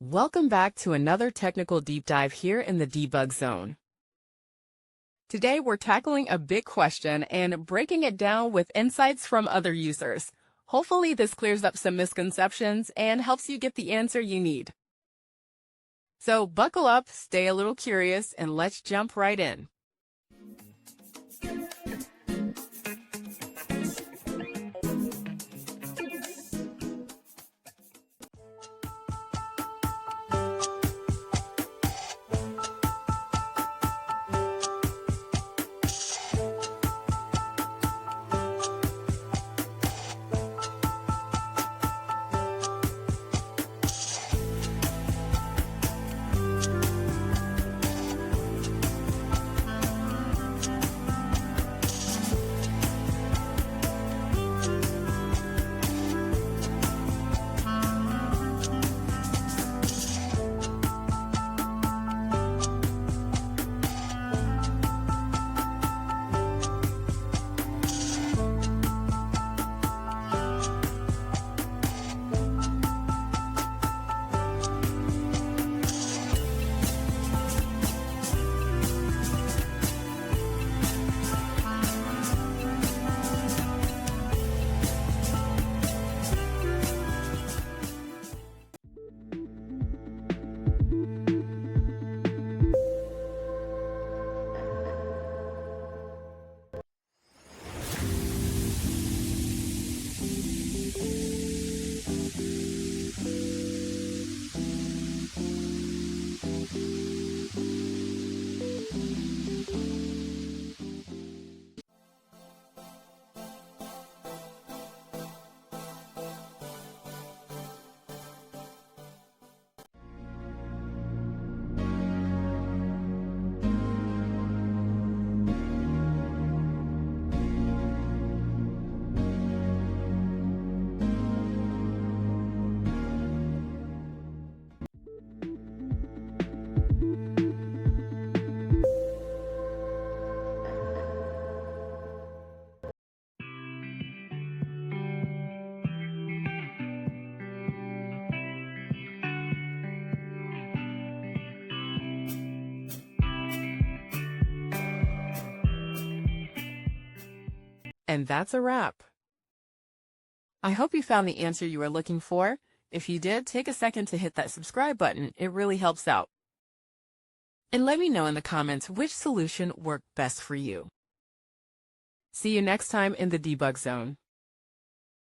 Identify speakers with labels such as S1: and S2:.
S1: Welcome back to another technical deep dive here in the debug zone. Today we're tackling a big question and breaking it down with insights from other users. Hopefully this clears up some misconceptions and helps you get the answer you need. So buckle up, stay a little curious, and let's jump right in. And that's a wrap. I hope you found the answer you were looking for. If you did, take a second to hit that subscribe button. It really helps out. And let me know in the comments which solution worked best for you. See you next time in the debug zone.